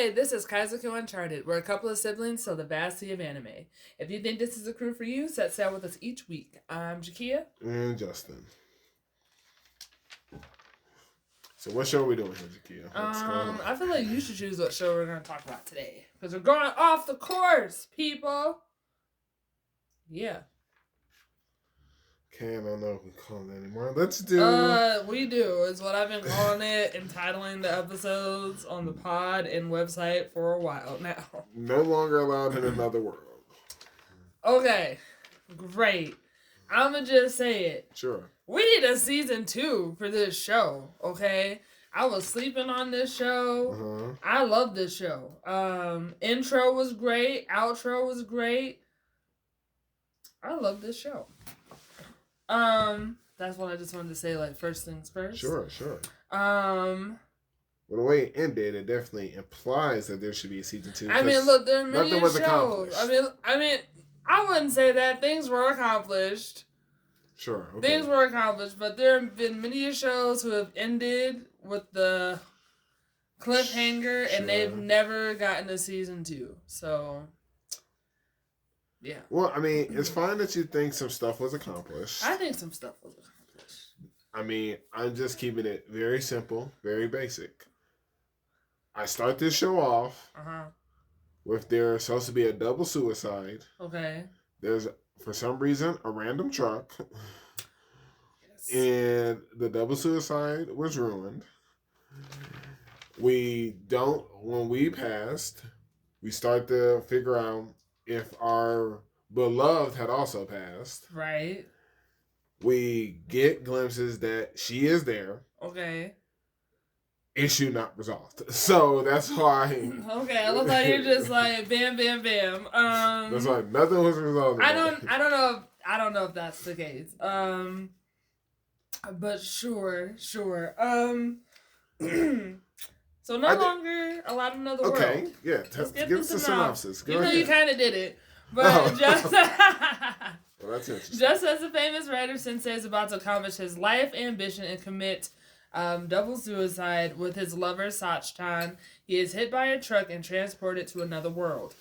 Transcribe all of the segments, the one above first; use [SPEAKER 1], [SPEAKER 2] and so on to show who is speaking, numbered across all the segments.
[SPEAKER 1] Hey, this is Kaizoku Uncharted. We're a couple of siblings, so the vast sea of anime. If you think this is a crew for you, set sail with us each week. I'm Jakia.
[SPEAKER 2] And Justin. So what show are we doing here, Jakia?
[SPEAKER 1] I feel like you should choose what show we're going to talk about today. Because we're going off the course, people. Yeah.
[SPEAKER 2] Okay, I don't know if we call it anymore. Let's do...
[SPEAKER 1] We do, is what I've been calling it, entitling the episodes on the pod and website for a while now.
[SPEAKER 2] No longer allowed in another world.
[SPEAKER 1] Okay. Great. I'ma just say it.
[SPEAKER 2] Sure.
[SPEAKER 1] We need a season 2 for this show, okay? I was sleeping on this show.
[SPEAKER 2] Uh-huh.
[SPEAKER 1] I love this show. Intro was great. Outro was great. I love this show. That's what I just wanted to say, like, first things first.
[SPEAKER 2] Sure.
[SPEAKER 1] Well,
[SPEAKER 2] the way it ended, it definitely implies that there should be a season 2.
[SPEAKER 1] I mean, look, there are many
[SPEAKER 2] nothing was
[SPEAKER 1] shows.
[SPEAKER 2] accomplished.
[SPEAKER 1] I mean, I wouldn't say that. Things were accomplished.
[SPEAKER 2] Sure, okay.
[SPEAKER 1] Things were accomplished, but there have been many shows who have ended with the cliffhanger, and they've never gotten a season 2. So, yeah.
[SPEAKER 2] Well, I mean, it's fine that you think some stuff was accomplished.
[SPEAKER 1] I think some stuff was accomplished.
[SPEAKER 2] I mean, I'm just keeping it very simple, very basic. I start this show off with there's supposed to be a double suicide.
[SPEAKER 1] Okay.
[SPEAKER 2] There's, for some reason, a random truck.
[SPEAKER 1] Yes.
[SPEAKER 2] And the double suicide was ruined. When we passed, we start to figure out if our beloved had also passed.
[SPEAKER 1] Right.
[SPEAKER 2] We get glimpses that she is there.
[SPEAKER 1] Okay.
[SPEAKER 2] Issue not resolved. So that's why.
[SPEAKER 1] Okay, I love how you're just like bam, bam, bam.
[SPEAKER 2] That's why nothing was resolved.
[SPEAKER 1] I don't know if that's the case. But sure. So no longer allowed in another world.
[SPEAKER 2] Okay, yeah. Give us the synopsis.
[SPEAKER 1] You know you kind of did it, but just
[SPEAKER 2] well, that's interesting.
[SPEAKER 1] Just as the famous writer Sensei is about to accomplish his life ambition and commit double suicide with his lover Sachtan, he is hit by a truck and transported to another world.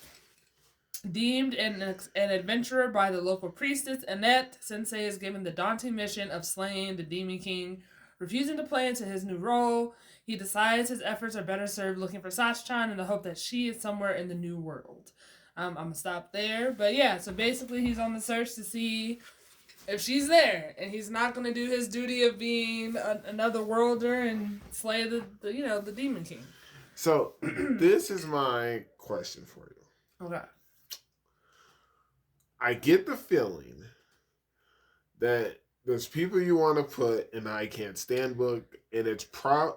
[SPEAKER 1] Deemed an adventurer by the local priestess Annette, Sensei is given the daunting mission of slaying the Demon King. Refusing to play into his new role, he decides his efforts are better served looking for Sachtan in the hope that she is somewhere in the new world. I'm going to stop there. But yeah, so basically he's on the search to see if she's there. And he's not going to do his duty of being another worlder and slay the Demon King.
[SPEAKER 2] So, this is my question for you.
[SPEAKER 1] Okay.
[SPEAKER 2] I get the feeling that there's people you want to put in the I Can't Stand book, and it's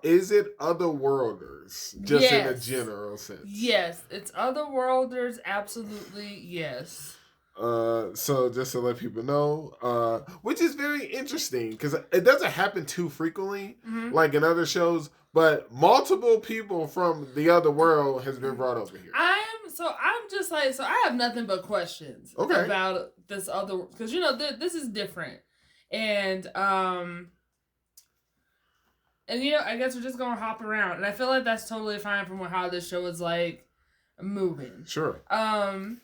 [SPEAKER 2] is it Otherworlders? Just in a general sense.
[SPEAKER 1] Yes, it's Otherworlders, absolutely, yes.
[SPEAKER 2] So just to let people know, which is very interesting, because it doesn't happen too frequently, like in other shows, but multiple people from the other world has been brought over here.
[SPEAKER 1] I have nothing but questions about this other, because this is different. And I guess we're just gonna hop around, and I feel like that's totally fine from how this show is like moving.
[SPEAKER 2] Sure.
[SPEAKER 1] I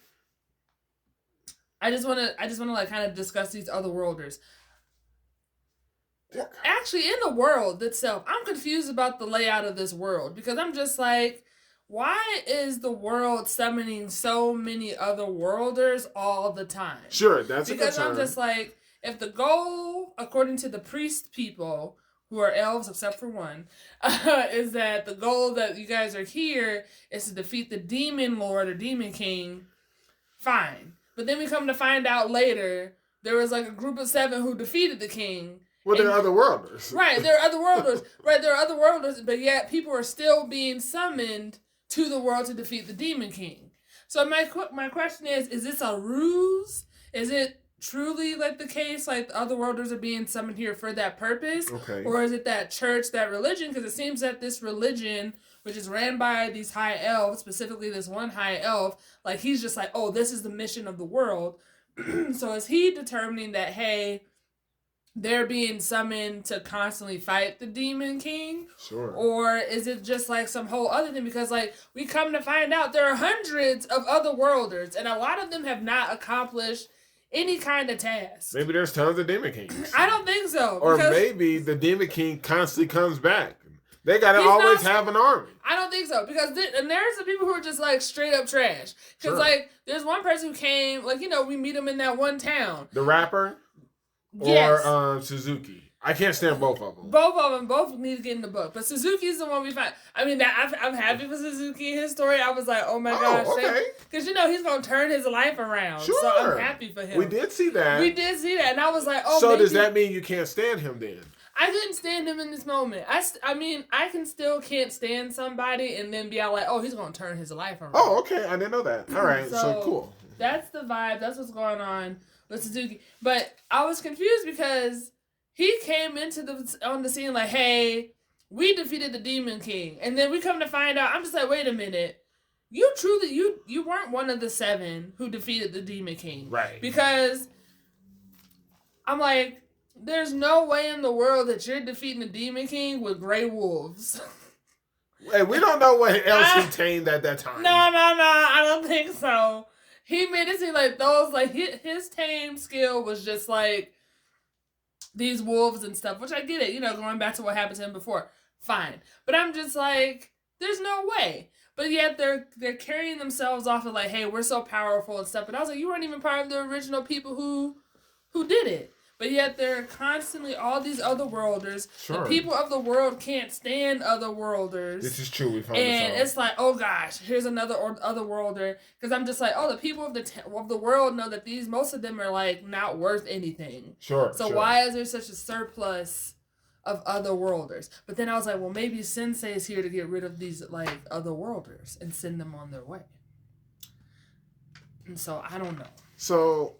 [SPEAKER 1] just wanna like kind of discuss these other worlders. Well, actually, in the world itself, I'm confused about the layout of this world, because I'm just like, why is the world summoning so many other worlders all the time?
[SPEAKER 2] Sure, that's
[SPEAKER 1] because
[SPEAKER 2] a concern.
[SPEAKER 1] I'm just like, if the goal, according to the priest people, who are elves except for one, is that the goal that you guys are here is to defeat the demon lord or demon king, fine. But then we come to find out later, there was like a group of 7 who defeated the king.
[SPEAKER 2] Well, there are other worlders.
[SPEAKER 1] Right, there are other worlders. Right, there are other worlders, but yet people are still being summoned to the world to defeat the demon king. So my question is this a ruse? Is it truly like the case, like the other worlders are being summoned here for that purpose?
[SPEAKER 2] Okay.
[SPEAKER 1] Or is it that church, that religion? Because it seems that this religion, which is ran by these high elves, specifically this one high elf, like he's just like, oh, this is the mission of the world. So is he determining that, hey, they're being summoned to constantly fight the Demon King?
[SPEAKER 2] Sure.
[SPEAKER 1] Or is it just like some whole other thing? Because like we come to find out there are hundreds of other worlders, and a lot of them have not accomplished any kind of task.
[SPEAKER 2] Maybe there's tons of Demon Kings.
[SPEAKER 1] I don't think so.
[SPEAKER 2] Or maybe the Demon King constantly comes back. They gotta always have an army.
[SPEAKER 1] I don't think so, because and there's some people who are just like straight up trash. Because like there's one person who came, like, you know, we meet him in that one town.
[SPEAKER 2] The rapper, or Suzuki. I can't stand both of them.
[SPEAKER 1] Both of them, both need to get in the book. But Suzuki's the one we find. I mean, I'm happy for Suzuki and his story. I was like, oh my gosh.
[SPEAKER 2] Okay.
[SPEAKER 1] Because, you know, he's going to turn his life around.
[SPEAKER 2] Sure.
[SPEAKER 1] So I'm happy for him.
[SPEAKER 2] We did see that.
[SPEAKER 1] And I was like, oh,
[SPEAKER 2] so does that mean you can't stand him then?
[SPEAKER 1] I couldn't stand him in this moment. I mean, I can't stand somebody and then be out like, oh, he's going to turn his life around.
[SPEAKER 2] Oh, okay. I didn't know that. All right. So cool.
[SPEAKER 1] That's the vibe. That's what's going on with Suzuki. But I was confused because he came on the scene like, hey, we defeated the Demon King. And then we come to find out, I'm just like, wait a minute. You weren't one of the 7 who defeated the Demon King.
[SPEAKER 2] Right.
[SPEAKER 1] Because I'm like, there's no way in the world that you're defeating the Demon King with gray wolves.
[SPEAKER 2] Hey, we don't know what else he tamed at that time.
[SPEAKER 1] No, I don't think so. He made it seem like those, like, his tame skill was just like these wolves and stuff, which I get it, you know, going back to what happened to him before. Fine. But I'm just like, there's no way. But yet they're carrying themselves off of like, hey, we're so powerful and stuff. And I was like, you weren't even part of the original people who did it. But yet there are constantly all these otherworlders. Sure. The people of the world can't stand otherworlders.
[SPEAKER 2] This is true. We found
[SPEAKER 1] and it's like, oh gosh, here's another otherworlder. Because I'm just like, oh, the people of the world know that most of them are like not worth anything.
[SPEAKER 2] Sure.
[SPEAKER 1] So why is there such a surplus of otherworlders? But then I was like, well, maybe Sensei is here to get rid of these like otherworlders and send them on their way. And so I don't know.
[SPEAKER 2] So.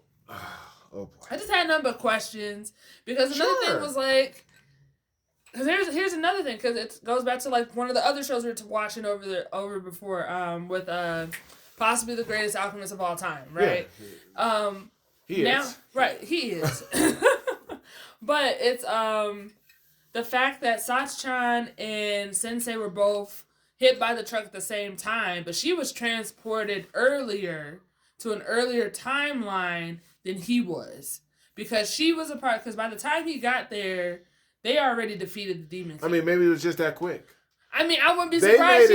[SPEAKER 2] Oh boy.
[SPEAKER 1] I just had a number of questions because another thing was like, because here's another thing, because it goes back to like one of the other shows we were watching over before with possibly the greatest alchemist of all time, right? Yeah.
[SPEAKER 2] He is.
[SPEAKER 1] Right, he is. But it's the fact that Sach-chan and Sensei were both hit by the truck at the same time, but she was transported earlier to an earlier timeline than he was, because she was because by the time he got there, they already defeated the Demon King.
[SPEAKER 2] I mean, maybe it was just that quick.
[SPEAKER 1] I mean, I wouldn't be surprised.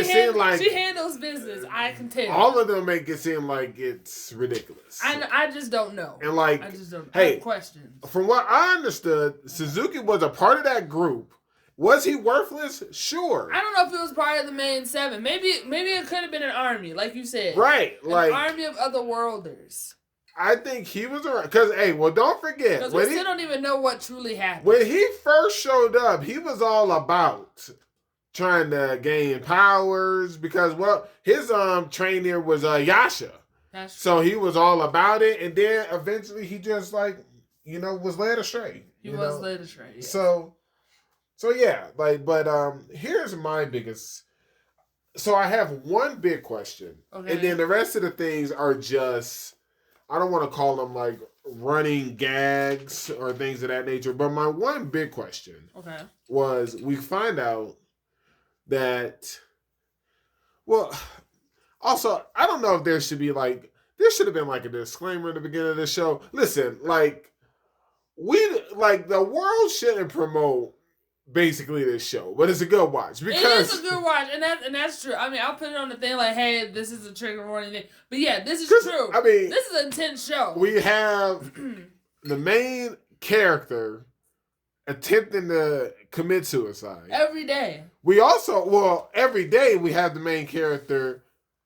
[SPEAKER 1] She handles business. I can tell.
[SPEAKER 2] All of them make it seem like it's ridiculous.
[SPEAKER 1] I just don't know.
[SPEAKER 2] And like,
[SPEAKER 1] I just don't.
[SPEAKER 2] Hey,
[SPEAKER 1] I have questions.
[SPEAKER 2] From what I understood, Suzuki was a part of that group. Was he worthless? Sure.
[SPEAKER 1] I don't know if it was part of the main 7. Maybe it could have been an army, like you said.
[SPEAKER 2] Right,
[SPEAKER 1] an army of otherworlders.
[SPEAKER 2] I think he was around. Because, hey, well, don't forget.
[SPEAKER 1] Because we still don't even know what truly happened.
[SPEAKER 2] When he first showed up, he was all about trying to gain powers. Because, well, his trainer was Yasha. So he was all about it. And then eventually he just, like, you know, was led astray.
[SPEAKER 1] He was led astray, yeah.
[SPEAKER 2] So yeah, like, but here's my biggest. So I have one big question. Okay. And then the rest of the things are just, I don't want to call them like running gags or things of that nature, but my one big question was, we find out that, well, also, I don't know if there should be like, there should have been like a disclaimer at the beginning of the show. Listen, like, the world shouldn't promote basically this show, but it's a good watch, because
[SPEAKER 1] it is a good watch, and that's true. I mean, I'll put it on the thing like, hey, this is a trigger warning thing, but yeah, this is true. I mean, this is an intense show.
[SPEAKER 2] We have the main character attempting to commit suicide every day. We also, every day we have the main character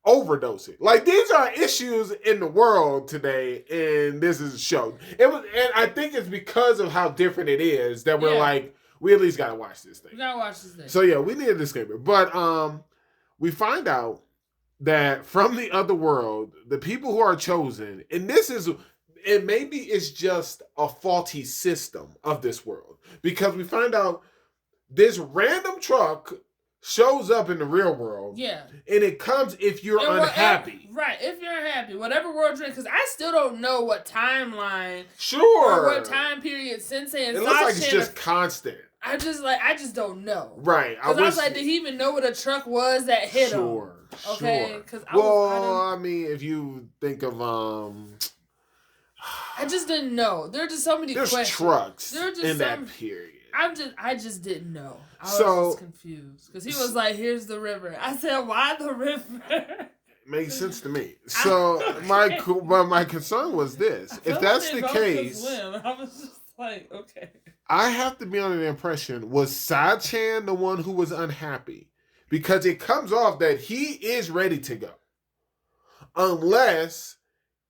[SPEAKER 2] overdosing. Like, these are issues in the world today, and this is a show. And I think it's because of how different it is that we're like, we at least gotta watch this thing.
[SPEAKER 1] We gotta watch this thing.
[SPEAKER 2] So yeah, we need a disclaimer. But we find out that from the other world, the people who are chosen, and maybe it's just a faulty system of this world, because we find out this random truck shows up in the real world.
[SPEAKER 1] Yeah.
[SPEAKER 2] And it comes if you're unhappy.
[SPEAKER 1] Right, if you're unhappy. Whatever world you're in. Because I still don't know what timeline.
[SPEAKER 2] Sure.
[SPEAKER 1] Or what time period Sensei and
[SPEAKER 2] it looks like it's just constant.
[SPEAKER 1] I just don't know.
[SPEAKER 2] Right.
[SPEAKER 1] Because I was like, did he even know what a truck was that hit him? Okay.
[SPEAKER 2] Sure. I mean, if you think of
[SPEAKER 1] I just didn't know. There are just so many questions.
[SPEAKER 2] Trucks in that period.
[SPEAKER 1] I just didn't know. I was just confused. Because he was like, here's the river. I said, why the river?
[SPEAKER 2] Makes sense to me. So my concern was this. If that's the case,
[SPEAKER 1] I was just like, okay.
[SPEAKER 2] I have to be under the impression, was Sa-chan the one who was unhappy? Because it comes off that he is ready to go. Unless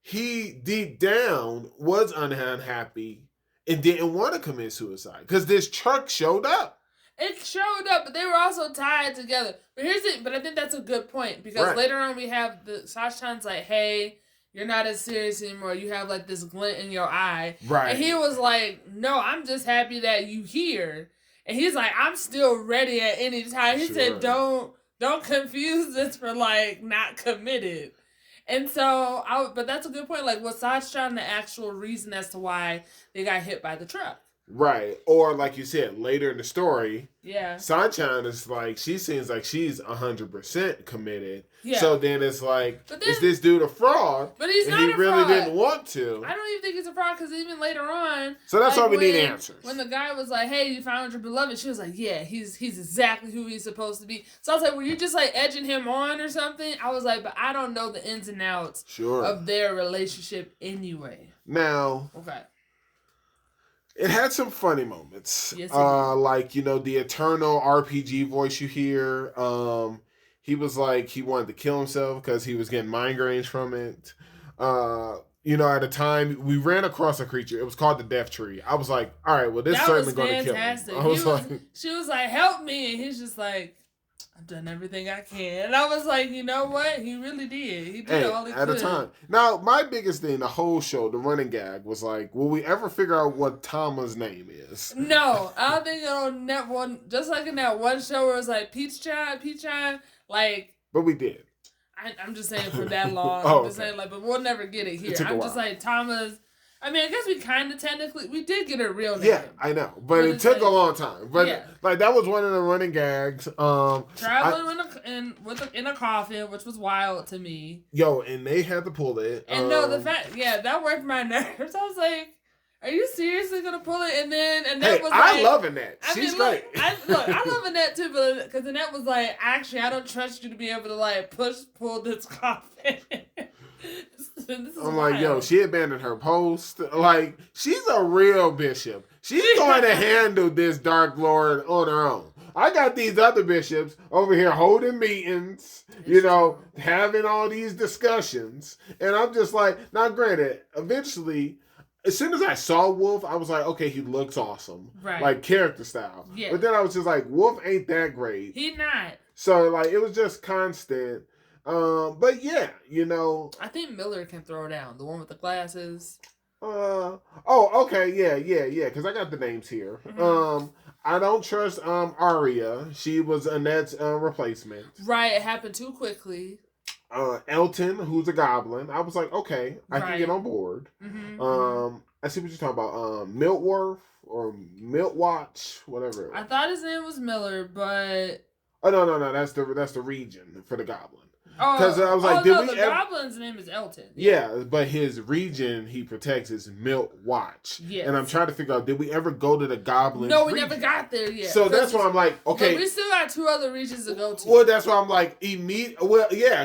[SPEAKER 2] he deep down was unhappy and didn't want to commit suicide. Because this truck showed up.
[SPEAKER 1] It showed up, but they were also tied together. But I think that's a good point. Because later on we have the Sachan's like, hey, you're not as serious anymore. You have like this glint in your eye.
[SPEAKER 2] Right.
[SPEAKER 1] And he was like, no, I'm just happy that you here. And he's like, I'm still ready at any time. He said, don't confuse this for like not committed. And so, but that's a good point. Like, was Sachan the actual reason as to why they got hit by the truck? Right.
[SPEAKER 2] Or, like you said, later in the story,
[SPEAKER 1] yeah,
[SPEAKER 2] Sa-chan is like, she seems like she's 100% committed.
[SPEAKER 1] Yeah.
[SPEAKER 2] So then it's like, is this dude a fraud?
[SPEAKER 1] But he's not
[SPEAKER 2] a fraud. He really didn't want to.
[SPEAKER 1] I don't even think he's a fraud because even later on.
[SPEAKER 2] So that's why we need answers.
[SPEAKER 1] When the guy was like, hey, you found your beloved, she was like, yeah, he's exactly who he's supposed to be. So I was like, were you just like edging him on or something? I was like, but I don't know the ins and outs of their relationship anyway.
[SPEAKER 2] Now.
[SPEAKER 1] Okay.
[SPEAKER 2] It had some funny moments.
[SPEAKER 1] Yes,
[SPEAKER 2] like, the eternal RPG voice you hear. He was like, he wanted to kill himself because he was getting migraines from it. At a time, we ran across a creature. It was called the Death Tree. I was like, all right, well, this is certainly going to kill him.
[SPEAKER 1] She was like, help me. And he's just like, I've done everything I can. And I was like, you know what? He really did. He did all he could.
[SPEAKER 2] At a time. Now, my biggest thing, the whole show, the running gag, was like, will we ever figure out what Tama's name is?
[SPEAKER 1] No. I don't think on that one, just like in that one show where it was like, Peach-chan, like.
[SPEAKER 2] But we did.
[SPEAKER 1] I'm just saying for that long. I'm just saying, like, but we'll never get it here. I'm just like, Tama's. I mean, I guess we kind of technically, we did get a real name.
[SPEAKER 2] Yeah, I know. But it took a long time. But, like, that was one of the running gags.
[SPEAKER 1] Traveling in a coffin, which was wild to me.
[SPEAKER 2] Yo, and they had to pull it.
[SPEAKER 1] And the fact, that worked my nerves. I was like, are you seriously going to pull it? And that was like...
[SPEAKER 2] I love Annette. She's great.
[SPEAKER 1] I love Annette, too, because Annette was like, actually, I don't trust you to be able to, like, pull this coffin.
[SPEAKER 2] I'm like, yo, she abandoned her post. Like, she's a real bishop. She's going to handle this Dark Lord on her own. I got these other bishops over here holding meetings, having all these discussions. And I'm just like, now granted, eventually, as soon as I saw Wolf, I was like, okay, he looks awesome.
[SPEAKER 1] Right.
[SPEAKER 2] Like, character style.
[SPEAKER 1] Yeah.
[SPEAKER 2] But then I was just like, Wolf ain't that great.
[SPEAKER 1] He not.
[SPEAKER 2] So, like, it was just constant. But yeah,
[SPEAKER 1] I think Miller can throw down. The one with the glasses.
[SPEAKER 2] Okay, yeah. Because I got the names here.
[SPEAKER 1] Mm-hmm.
[SPEAKER 2] I don't trust Arya. She was Annette's replacement.
[SPEAKER 1] Right, it happened too quickly.
[SPEAKER 2] Elton, who's a goblin. I was like, okay, I can get on board.
[SPEAKER 1] Mm-hmm.
[SPEAKER 2] I see what you're talking about. Miltworth or Miltwatch, whatever.
[SPEAKER 1] I thought his name was Miller, but
[SPEAKER 2] no, that's the region for the goblin. Because I was like,
[SPEAKER 1] the goblin's name is Elton.
[SPEAKER 2] Yeah, but his region he protects is Miltwatch.
[SPEAKER 1] Yes.
[SPEAKER 2] And I'm trying to figure out, did we ever go to the goblin?
[SPEAKER 1] No, we never got there yet.
[SPEAKER 2] So that's why I'm like, okay.
[SPEAKER 1] But we still got 2 other regions to go to.
[SPEAKER 2] Well, that's why I'm like,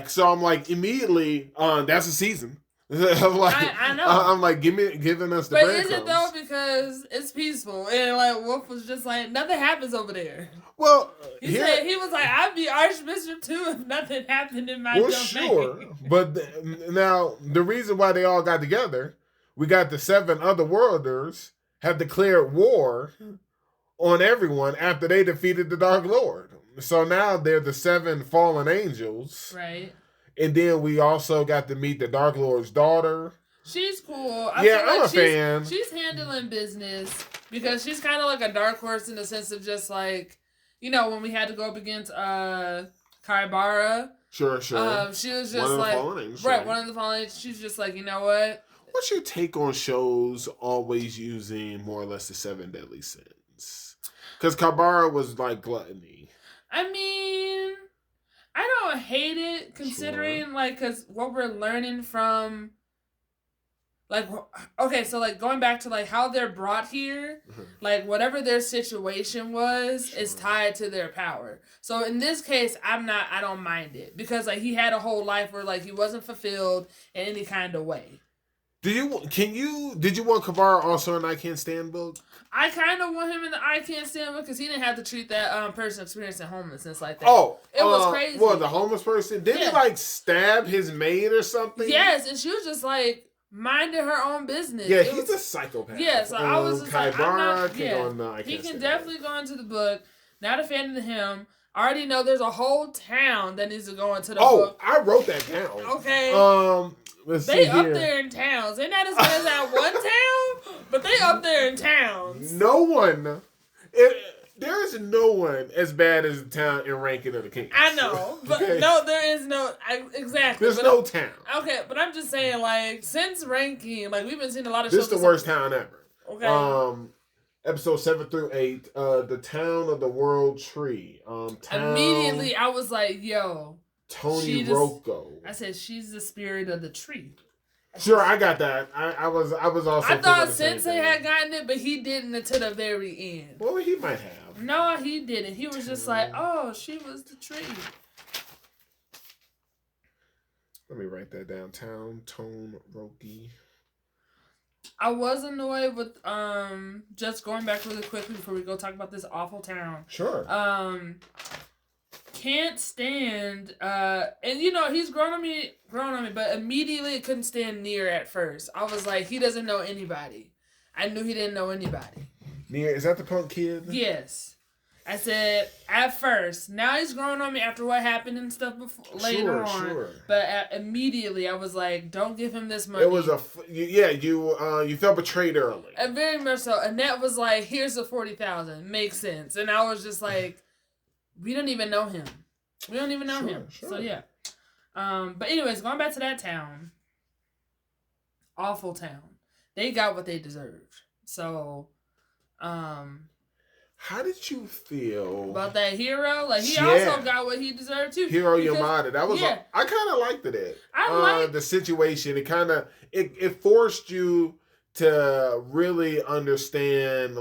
[SPEAKER 2] so I'm like, immediately, that's a season. I'm like,
[SPEAKER 1] I know.
[SPEAKER 2] I'm like, giving us the breadcrumbs.
[SPEAKER 1] But is it though? Because it's peaceful. And like, Wolf was just like, nothing happens over there.
[SPEAKER 2] Well,
[SPEAKER 1] he was like, I'd be Archbishop too if nothing happened in my domain.
[SPEAKER 2] Sure. But now, the reason why they all got together, we got the 7 other worlders have declared war on everyone after they defeated the Dark Lord. So now they're the 7 fallen angels.
[SPEAKER 1] Right.
[SPEAKER 2] And then we also got to meet the Dark Lord's daughter.
[SPEAKER 1] She's cool.
[SPEAKER 2] I'm a fan.
[SPEAKER 1] She's handling business because she's kind of like a dark horse in the sense of just like, when we had to go up against Kaibara.
[SPEAKER 2] Sure.
[SPEAKER 1] She was just like, one of the fallen angels. She was just like, you know what?
[SPEAKER 2] What's your take on shows always using more or less the 7 deadly sins? Because Kaibara was like gluttony.
[SPEAKER 1] I mean, I don't hate it considering because what we're learning from. So going back to how they're brought here, whatever their situation was is tied to their power. So in this case, I don't mind it because he had a whole life where he wasn't fulfilled in any kind of way.
[SPEAKER 2] Did you want Kaibara also in I Can't Stand book?
[SPEAKER 1] I kind of want him in the I Can't Stand book because he didn't have to treat that person experiencing homelessness like that.
[SPEAKER 2] Oh,
[SPEAKER 1] it was crazy.
[SPEAKER 2] Well, the homeless person didn't he stab his maid or something?
[SPEAKER 1] Yes, and she was just minding her own business.
[SPEAKER 2] Yeah, he's a psychopath.
[SPEAKER 1] Yeah, so I was just
[SPEAKER 2] Kaibara
[SPEAKER 1] he can definitely go into the book. Not a fan of him. I already know there's a whole town that needs to go into the book.
[SPEAKER 2] Oh, I wrote that down.
[SPEAKER 1] Okay.
[SPEAKER 2] Let's
[SPEAKER 1] they
[SPEAKER 2] see
[SPEAKER 1] up
[SPEAKER 2] here.
[SPEAKER 1] there in towns. They're not as good as that one town, but they up there in towns.
[SPEAKER 2] No one. There is no one as bad as the town in Rankin of the Kings.
[SPEAKER 1] I know, but no, there is no. Exactly.
[SPEAKER 2] There's no town.
[SPEAKER 1] Okay, but I'm just saying, since Rankin, we've been seeing a lot of
[SPEAKER 2] shows.
[SPEAKER 1] This
[SPEAKER 2] is the worst town ever.
[SPEAKER 1] Okay.
[SPEAKER 2] Episode 7 through 8, the town of the world tree.
[SPEAKER 1] Immediately, I was like, yo.
[SPEAKER 2] Tony Rocco.
[SPEAKER 1] I said, she's the spirit of the tree.
[SPEAKER 2] I got that. I was also.
[SPEAKER 1] I thought Sensei had gotten it, but he didn't until the very end.
[SPEAKER 2] Well, he might have.
[SPEAKER 1] No, he didn't. He was just like, oh, she was the tree.
[SPEAKER 2] Let me write that down. Tone Roki.
[SPEAKER 1] I was annoyed with just going back really quickly before we go talk about this awful town.
[SPEAKER 2] Sure.
[SPEAKER 1] Can't stand and he's grown on me, but immediately couldn't stand Near at first. I was like, he doesn't know anybody. I knew he didn't know anybody.
[SPEAKER 2] Near, is that the punk kid?
[SPEAKER 1] Yes. I said at first. Now he's growing on me after what happened and stuff later on. Sure. But immediately I was like, don't give him this money.
[SPEAKER 2] It was you felt betrayed early.
[SPEAKER 1] And very much so. Annette was like, here's the $40,000. Makes sense. And I was just like, we don't even know him. We don't even know him. Sure. So yeah. But anyways, going back to that town. Awful town. They got what they deserved. So,
[SPEAKER 2] how did you feel
[SPEAKER 1] about that hero? He also got what he deserved too.
[SPEAKER 2] Hiro Yamada. That was I kind of liked it. I liked the situation. It kind of it forced you to really understand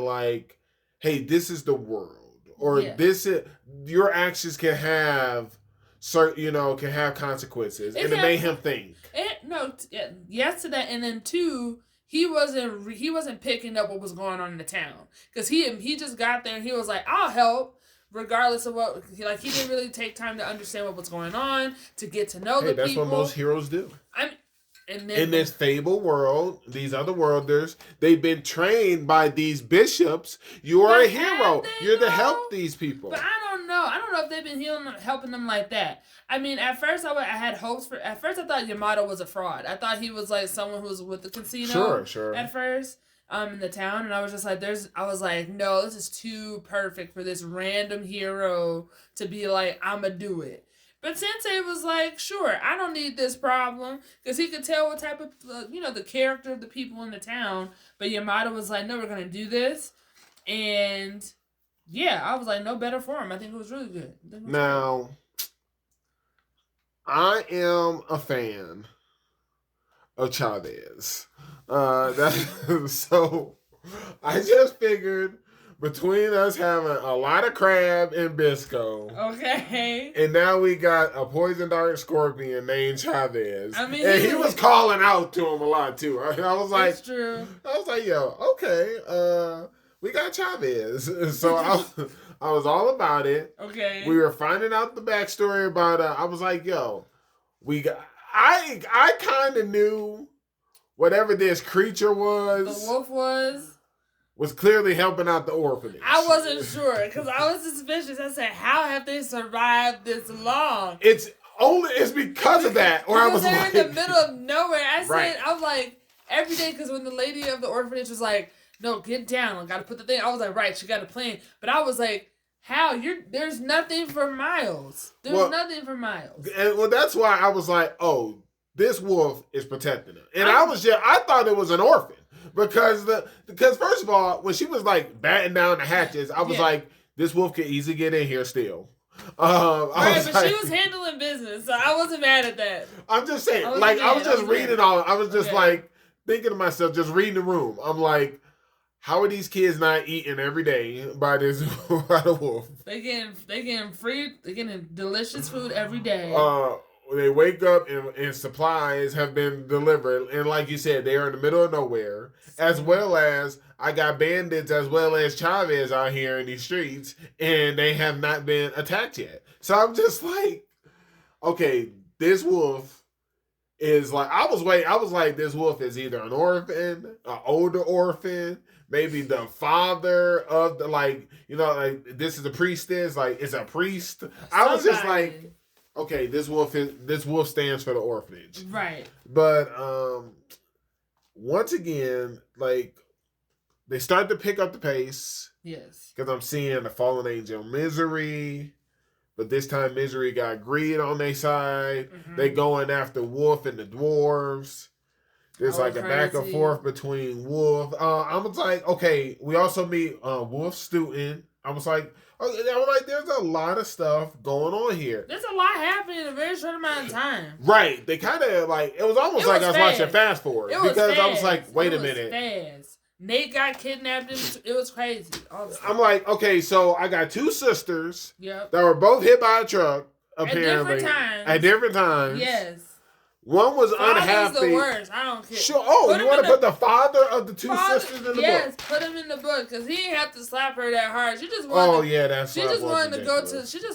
[SPEAKER 2] hey, this is the world. Or this is your actions can have can have consequences, and it made him think.
[SPEAKER 1] Yes to that, and then 2, he wasn't picking up what was going on in the town because he just got there and he was like, I'll help, regardless of what he didn't really take time to understand what was going on, to get to know the people.
[SPEAKER 2] That's what most heroes do.
[SPEAKER 1] In
[SPEAKER 2] this fable world, these other worlders, they've been trained by these bishops. You are a hero. You're to help these people.
[SPEAKER 1] But I don't know. I don't know if they've been helping them like that. I mean, at first I had hopes for. At first I thought Yamato was a fraud. I thought he was someone who was with the casino.
[SPEAKER 2] Sure.
[SPEAKER 1] At first, in the town, and I was just like, I was like, no, this is too perfect for this random hero to be like, I'ma do it. But Sensei was like, sure, I don't need this problem. Because he could tell what type of, the character of the people in the town. But Yamada was like, no, we're going to do this. And, yeah, I was like, no better for him. I think it was really good.
[SPEAKER 2] Now, I am a fan of Chavez. So, I just figured between us having a lot of crab and Bisco.
[SPEAKER 1] Okay.
[SPEAKER 2] And now we got a poison dart scorpion named Chavez.
[SPEAKER 1] I mean,
[SPEAKER 2] and he was calling out to him a lot too. I was like,
[SPEAKER 1] it's true.
[SPEAKER 2] I was like, yo, okay, we got Chavez. So I was all about it.
[SPEAKER 1] Okay.
[SPEAKER 2] We were finding out the backstory about I was like, yo, I kind of knew whatever this creature was.
[SPEAKER 1] The wolf
[SPEAKER 2] was clearly helping out the orphanage.
[SPEAKER 1] I wasn't sure because I was suspicious. I said, how have they survived this long?
[SPEAKER 2] It's because of that. Or I was
[SPEAKER 1] they're
[SPEAKER 2] like,
[SPEAKER 1] in the middle of nowhere. I was like, every day, because when the lady of the orphanage was like, no, get down, I gotta put the thing. I was like, right, she got a plan. But I was like, How? There's nothing for Miles. There's nothing for Miles.
[SPEAKER 2] And that's why I was like, oh, this wolf is protecting him. And I thought it was an orphan. Because first of all, when she was like batting down the hatches, I was like, this wolf could easily get in here still.
[SPEAKER 1] Right, but she was handling business, so I wasn't mad at that.
[SPEAKER 2] I'm just saying, I was just reading all. I was just like thinking to myself, just reading the room. I'm like, how are these kids not eating every day by the wolf?
[SPEAKER 1] They getting delicious food every day.
[SPEAKER 2] They wake up and supplies have been delivered, and like you said, they are in the middle of nowhere. As well as I got bandits, as well as Chavez out here in these streets, and they have not been attacked yet. So I'm just like, okay, this wolf is like, I was like, this wolf is either an orphan, an older orphan, maybe the father of the, like, you know, like this is a priestess, like it's a priest. I was just like, okay, this wolf stands for the orphanage.
[SPEAKER 1] Right.
[SPEAKER 2] But once again, like they start to pick up the pace.
[SPEAKER 1] Yes.
[SPEAKER 2] Because I'm seeing the fallen angel Misery. But this time Misery got greed on their side. Mm-hmm. They going after Wolf and the dwarves. There's like a back and forth between Wolf. I was like, okay, we also meet Wolf Stoughton. I was like, there's a lot of stuff going on here.
[SPEAKER 1] There's a lot happening in a very short amount of time.
[SPEAKER 2] Right. They kind of like, it was almost like I was watching Fast Forward. Because I was like, wait a minute.
[SPEAKER 1] Fast. Nate got kidnapped. It was crazy.
[SPEAKER 2] I'm like, okay, so I got two sisters
[SPEAKER 1] that
[SPEAKER 2] were both hit by a truck,
[SPEAKER 1] apparently.
[SPEAKER 2] At different times.
[SPEAKER 1] Yes.
[SPEAKER 2] One was unhappy.
[SPEAKER 1] The worst. I don't care.
[SPEAKER 2] Sure. Oh, you want to put the father of the two sisters in the book?
[SPEAKER 1] Yes, put him in the book because he didn't have to slap her that hard. She just wanted. She just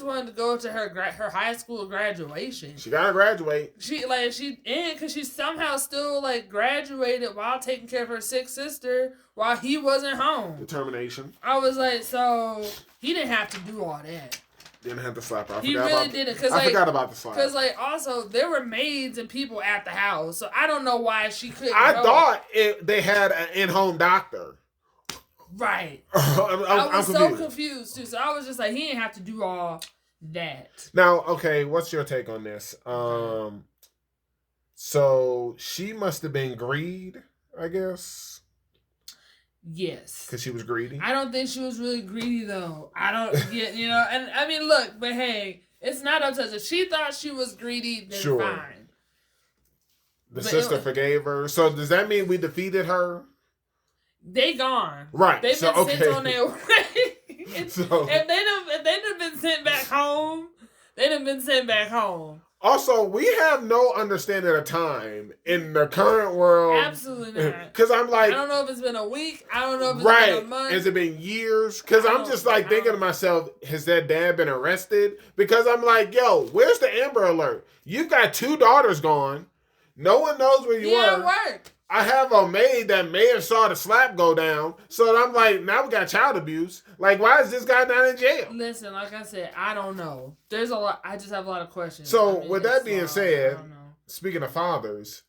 [SPEAKER 1] wanted to go to her high school graduation.
[SPEAKER 2] She got to graduate.
[SPEAKER 1] Because she somehow still like graduated while taking care of her sick sister while he wasn't home.
[SPEAKER 2] Determination.
[SPEAKER 1] I was like, so he didn't have to do all that.
[SPEAKER 2] Didn't have to slap her.
[SPEAKER 1] He really didn't.
[SPEAKER 2] I forgot about the slap.
[SPEAKER 1] Because, also, there were maids and people at the house, so I don't know why she couldn't
[SPEAKER 2] I thought they had an in-home doctor.
[SPEAKER 1] Right.
[SPEAKER 2] I was
[SPEAKER 1] so confused, too. So I was just like, he didn't have to do all that.
[SPEAKER 2] Now, okay, what's your take on this? So she must have been greed, I guess.
[SPEAKER 1] Yes.
[SPEAKER 2] Because she was greedy?
[SPEAKER 1] I don't think she was really greedy, though. I don't get, and I mean, look, but hey, it's not up to us. If she thought she was greedy, then fine.
[SPEAKER 2] The sister forgave her. So does that mean we defeated her?
[SPEAKER 1] They gone.
[SPEAKER 2] Right.
[SPEAKER 1] They've been sent on their way. If they'd have been sent back home, they'd have been sent back home.
[SPEAKER 2] Also, we have no understanding of time in the current world.
[SPEAKER 1] Absolutely not.
[SPEAKER 2] Because I'm like,
[SPEAKER 1] I don't know if it's been a week. I don't know if it's been a month.
[SPEAKER 2] Has it been years? Because I'm just like thinking to myself, has that dad been arrested? Because I'm like, yo, where's the Amber Alert? You've got 2 daughters gone. No one knows where you are.
[SPEAKER 1] At work.
[SPEAKER 2] I have a maid that may have saw the slap go down. So I'm like, now we got child abuse. Like, why is this guy not in jail?
[SPEAKER 1] Listen, like I said, I don't know. There's a lot. I just have a lot of questions.
[SPEAKER 2] So with that being said, speaking of fathers,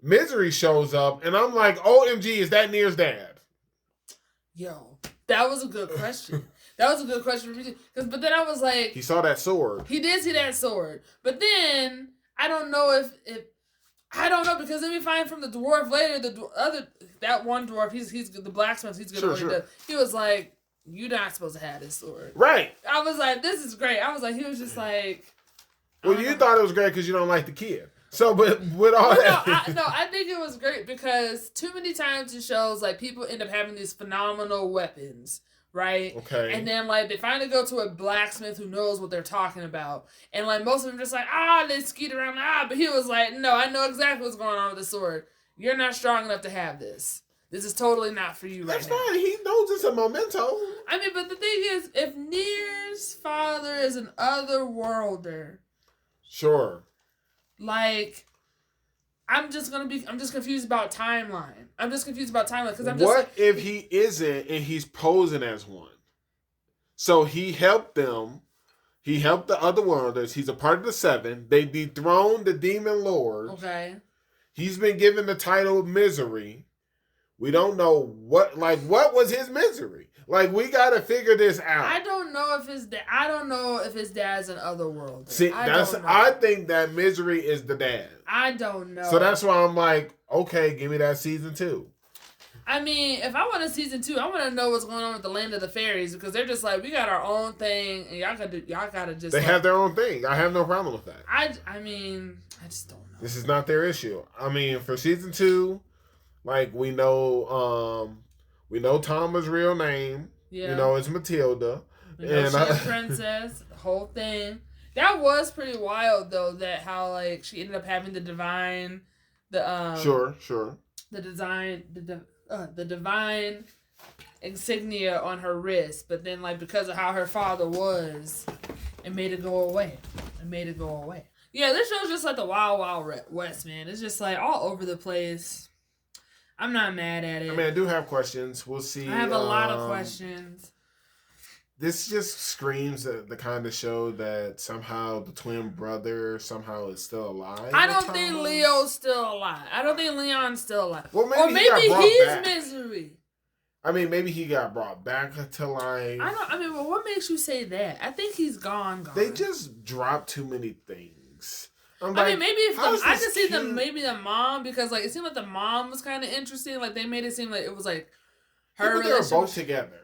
[SPEAKER 2] Misery shows up, and I'm like, OMG, is that Nier's dad?
[SPEAKER 1] Yo, that was a good question. That was a good question for me. But then I was like...
[SPEAKER 2] He saw that sword.
[SPEAKER 1] He did see that sword. But then, I don't know if I don't know, because then we find from the dwarf later, that one dwarf, he's the blacksmith, he's good at what he does. He was like, you're not supposed to have this sword.
[SPEAKER 2] Right.
[SPEAKER 1] I was like, this is great. I was like, he was just like...
[SPEAKER 2] Well, you thought it was great because you don't like the kid. So, but with all that...
[SPEAKER 1] I think it was great because too many times in shows, like, people end up having these phenomenal weapons, right?
[SPEAKER 2] Okay.
[SPEAKER 1] And then, like, they finally go to a blacksmith who knows what they're talking about. And, like, most of them just like, they skeet around, but he was like, no, I know exactly what's going on with the sword. You're not strong enough to have this. This is totally not for you right now.
[SPEAKER 2] That's fine. He knows it's a memento.
[SPEAKER 1] I mean, but the thing is, if Nier's father is an otherworlder...
[SPEAKER 2] Sure.
[SPEAKER 1] Like... I'm just confused about timeline. Because I'm just
[SPEAKER 2] what if he isn't and he's posing as one? So he helped them. He helped the other worlders. He's a part of the 7. They dethroned the demon lord.
[SPEAKER 1] Okay.
[SPEAKER 2] He's been given the title of Misery. We don't know what was his misery. Like, we gotta figure this out.
[SPEAKER 1] I don't know if his dad's an otherworld.
[SPEAKER 2] See, I think that Misery is the dad.
[SPEAKER 1] I don't know.
[SPEAKER 2] So that's why I'm like, okay, give me that season 2.
[SPEAKER 1] I mean, if I want a season 2, I want to know what's going on with the Land of the Fairies, because they're just like, we got our own thing, and y'all gotta just.
[SPEAKER 2] They have their own thing. I have no problem with that.
[SPEAKER 1] I mean, I just don't know.
[SPEAKER 2] This is not their issue. I mean, for season 2, like, we know Tama's real name.
[SPEAKER 1] Yeah.
[SPEAKER 2] You know, it's Matilda.
[SPEAKER 1] And she's a princess. The whole thing. That was pretty wild though. That how like she ended up having the divine,
[SPEAKER 2] Sure.
[SPEAKER 1] The divine insignia on her wrist, but then like because of how her father was, it made it go away. Yeah, this show's just like the Wild Wild West, man. It's just like all over the place. I'm not mad at it.
[SPEAKER 2] I mean, I do have questions. We'll see.
[SPEAKER 1] I have a lot of questions.
[SPEAKER 2] This just screams the kind of show that somehow the twin brother somehow is still alive.
[SPEAKER 1] I don't think Leo's still alive. I don't think Leon's still alive.
[SPEAKER 2] Well, maybe
[SPEAKER 1] he's
[SPEAKER 2] back.
[SPEAKER 1] Misery.
[SPEAKER 2] I mean, maybe he got brought back to life.
[SPEAKER 1] Well, what makes you say that? I think he's gone.
[SPEAKER 2] They just dropped too many things.
[SPEAKER 1] Maybe I could see maybe the mom, because like it seemed like the mom was kind of interesting. Like they made it seem like it was like her.
[SPEAKER 2] But they were both together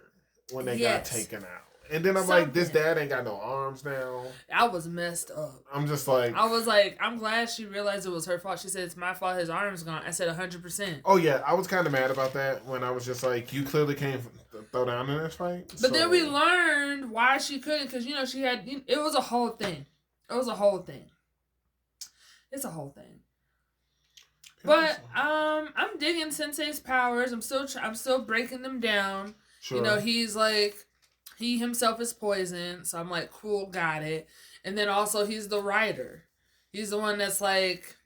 [SPEAKER 2] when they got taken out. And then I'm like, this dad ain't got no arms now.
[SPEAKER 1] I was messed up.
[SPEAKER 2] I'm just like...
[SPEAKER 1] I was like, I'm glad she realized it was her fault. She said, it's my fault his arm's gone. I said 100%.
[SPEAKER 2] Oh, yeah. I was kind of mad about that when I was just like, you clearly can't throw down in this fight.
[SPEAKER 1] But then we learned why she couldn't, because, you know, she had... It was a whole thing. It's a whole thing. But I'm digging Sensei's powers. I'm still breaking them down. Sure. You know, he's like... He himself is poison, so I'm like, cool, got it. And then also he's the writer. He's the one that's like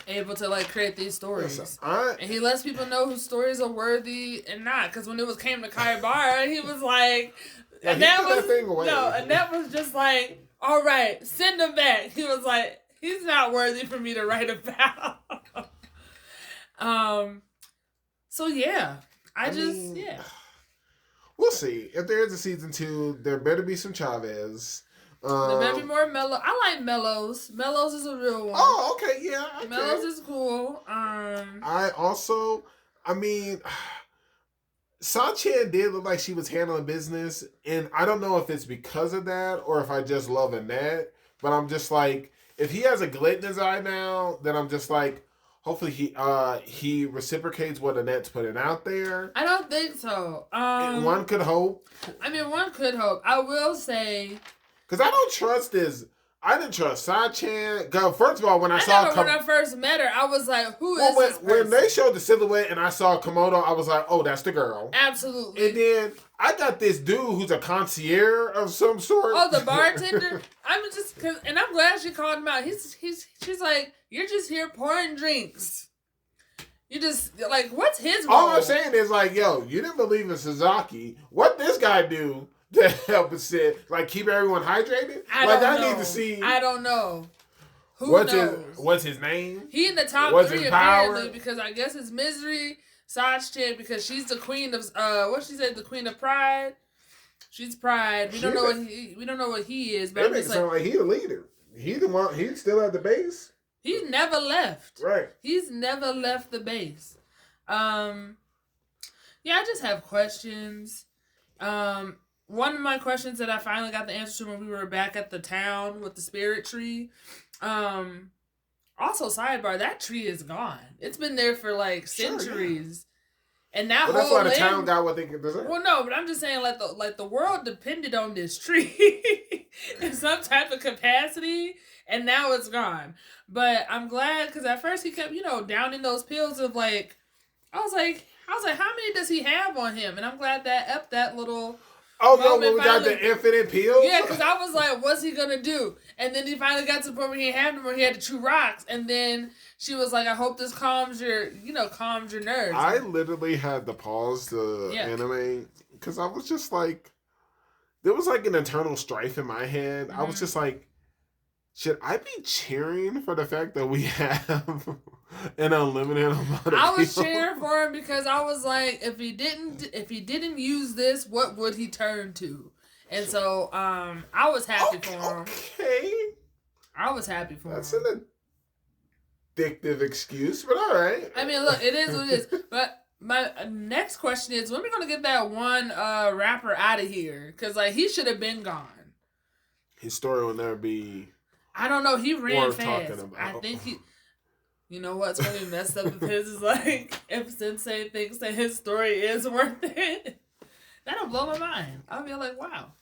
[SPEAKER 1] able to like create these stories. Listen, and he lets people know whose stories are worthy and not. Because when it came to Kaibara, he was like, and that was just like, all right, send him back. He was like, he's not worthy for me to write about. So yeah, I mean,
[SPEAKER 2] we'll see. If there is a season 2, there better be some Chavez.
[SPEAKER 1] There better be more Mello. I like Mellows. Mellows is a real one.
[SPEAKER 2] Oh, okay, yeah. Okay.
[SPEAKER 1] Mellows is cool.
[SPEAKER 2] Sa-Chan did look like she was handling business, and I don't know if it's because of that or if I just love Annette, but I'm just like, if he has a glit in his eye now, then I'm just like, hopefully he reciprocates what Annette's putting out there.
[SPEAKER 1] I don't think so.
[SPEAKER 2] One could hope.
[SPEAKER 1] One could hope. I will say,
[SPEAKER 2] because I didn't trust Sa-Chan. First of all, when I
[SPEAKER 1] first met her, I was like, who is this person?
[SPEAKER 2] When they showed the silhouette and I saw Komodo, I was like, oh, that's the girl.
[SPEAKER 1] Absolutely.
[SPEAKER 2] And then I got this dude who's a concierge of some sort.
[SPEAKER 1] Oh, the bartender? And I'm glad she called him out. She's like, you're just here pouring drinks. You just, like, what's his role?
[SPEAKER 2] All I'm saying is, like, yo, you didn't believe in Suzaki. What this guy do to help us keep everyone hydrated? I need to see.
[SPEAKER 1] I don't know. Who knows?
[SPEAKER 2] What's his name?
[SPEAKER 1] He in the top 3 apparently, because I guess it's Misery, Sa-Chan, because she's the queen of the queen of pride. She's pride. We don't know what he is. But
[SPEAKER 2] it makes it sound like he the leader. He the one. He's still at the base.
[SPEAKER 1] He never left.
[SPEAKER 2] Right.
[SPEAKER 1] He's never left the base. I just have questions. One of my questions that I finally got the answer to when we were back at the town with the spirit tree. Also, sidebar, that tree is gone. It's been there for like centuries. Yeah. And that
[SPEAKER 2] that's why the town got what they could deserve.
[SPEAKER 1] Well, no, but I'm just saying, like the world depended on this tree in some type of capacity, and now it's gone. But I'm glad, because at first he kept, downing those pills of like, I was like, how many does he have on him? And I'm glad that upped that little.
[SPEAKER 2] Oh no, when we got the infinite pills?
[SPEAKER 1] Yeah, because I was like, what's he gonna do? And then he finally got to the point where he had them, where he had to chew rocks, and then she was like, I hope this calms your nerves.
[SPEAKER 2] I literally had to pause the anime because I was just like, there was like an internal strife in my head. Mm-hmm. I was just like, should I be cheering for the fact that we have an unlimited amount of
[SPEAKER 1] I was
[SPEAKER 2] people?
[SPEAKER 1] cheering for him because I was like, if he didn't use this, what would he turn to? And so, I was happy for him.
[SPEAKER 2] Okay.
[SPEAKER 1] I was happy for
[SPEAKER 2] That's
[SPEAKER 1] him.
[SPEAKER 2] an addictive excuse, but all right.
[SPEAKER 1] I mean, look, it is what it is. But my next question is, when are we gonna get that one rapper out of here? Because like he should have been gone.
[SPEAKER 2] His story will never be.
[SPEAKER 1] I don't know. He ran
[SPEAKER 2] worth
[SPEAKER 1] fast.
[SPEAKER 2] talking about.
[SPEAKER 1] I think he. You know what's gonna be messed up with his is like if Sensei thinks that his story is worth it, that'll blow my mind. I'll be like, wow.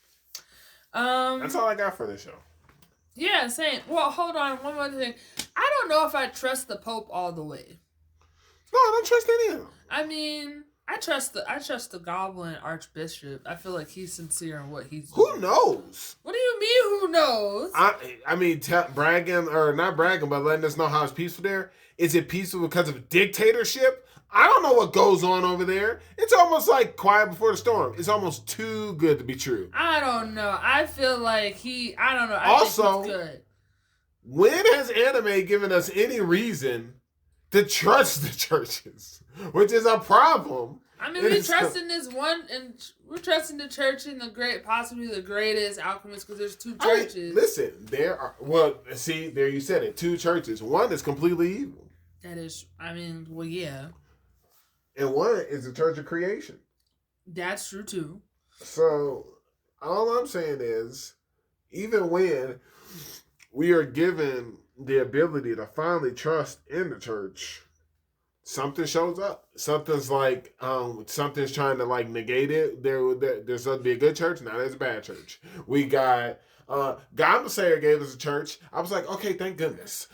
[SPEAKER 2] That's all I got for this show.
[SPEAKER 1] Yeah, same. Well, hold on. One more thing. I don't know if I trust the Pope all the way.
[SPEAKER 2] No, I don't trust any of them.
[SPEAKER 1] I mean, I trust the Goblin Archbishop. I feel like he's sincere in what he's doing.
[SPEAKER 2] Who knows?
[SPEAKER 1] What do you mean, who knows?
[SPEAKER 2] I mean, bragging, or not bragging, but letting us know how it's peaceful there. Is it peaceful because of dictatorship? I don't know what goes on over there. It's almost like Quiet Before the Storm. It's almost too good to be true.
[SPEAKER 1] I don't know. I feel like I don't know. I
[SPEAKER 2] Also,
[SPEAKER 1] think he's good.
[SPEAKER 2] When has anime given us any reason to trust the churches? Which is a problem.
[SPEAKER 1] I mean, we trust in this one, and we're trusting the church in possibly the greatest alchemist, because there's two churches.
[SPEAKER 2] I mean, listen, there you said it. Two churches. One is completely evil.
[SPEAKER 1] That is, I mean, well, yeah.
[SPEAKER 2] And one is the Church of Creation.
[SPEAKER 1] That's true, too.
[SPEAKER 2] So, all I'm saying is, even when we are given the ability to finally trust in the church, something shows up. Something's like, something's trying to like negate it. There's supposed to be a good church, now there's a bad church. We got, God Messiah gave us a church. I was like, okay, thank goodness.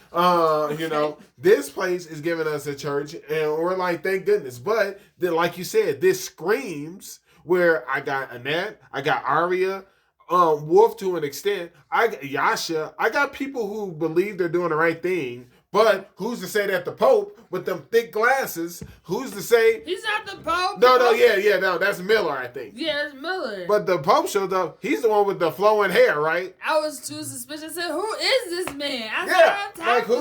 [SPEAKER 2] This place is giving us a church, and we're like, thank goodness. But then, like you said, this screams where I got Annette, I got Arya, Wolf to an extent, I got Yasha. I got people who believe they're doing the right thing. But who's to say that the Pope with them thick glasses? Who's to say
[SPEAKER 1] he's not the Pope?
[SPEAKER 2] No, that's Miller, I think.
[SPEAKER 1] Yeah, it's Miller.
[SPEAKER 2] But the Pope showed up. He's the one with the flowing hair, right?
[SPEAKER 1] I was too suspicious. I said, "Who is this man?"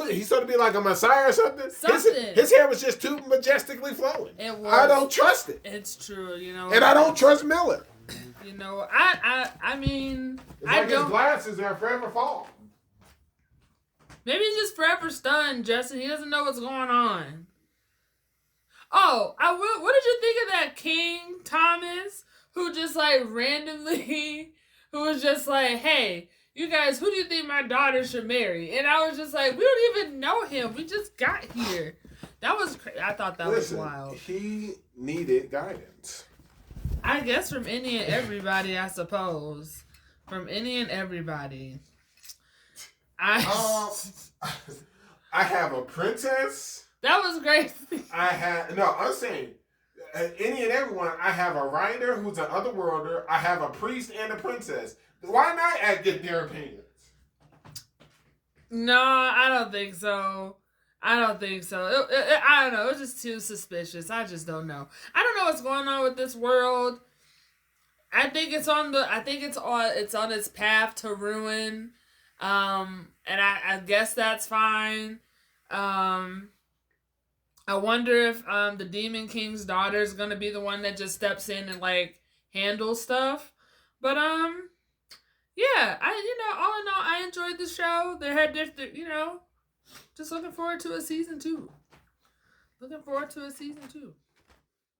[SPEAKER 2] He's supposed to be like a Messiah or something.
[SPEAKER 1] Something.
[SPEAKER 2] His hair was just too majestically flowing.
[SPEAKER 1] It was.
[SPEAKER 2] I don't trust it.
[SPEAKER 1] It's true,
[SPEAKER 2] and I don't trust Miller.
[SPEAKER 1] I mean,
[SPEAKER 2] it's like his glasses are forever fall.
[SPEAKER 1] Maybe he's just forever stunned, Justin. He doesn't know what's going on. Oh, what did you think of that King Thomas who just like randomly, who was just like, hey, you guys, who do you think my daughter should marry? And I was just like, we don't even know him. We just got here. That was crazy. I thought that was wild.
[SPEAKER 2] He needed guidance.
[SPEAKER 1] I guess from any and everybody, I suppose. From any and everybody. I
[SPEAKER 2] have a princess.
[SPEAKER 1] That was great.
[SPEAKER 2] I'm saying any and everyone. I have a writer who's an otherworlder. I have a priest and a princess. Why not get their opinions?
[SPEAKER 1] No, I don't think so. I don't know. It was just too suspicious. I just don't know. I don't know what's going on with this world. I think it's on its path to ruin. And I guess that's fine. I wonder if the Demon King's daughter is gonna be the one that just steps in and like handles stuff. But yeah, all in all, I enjoyed the show. They had different, just looking forward to a season 2.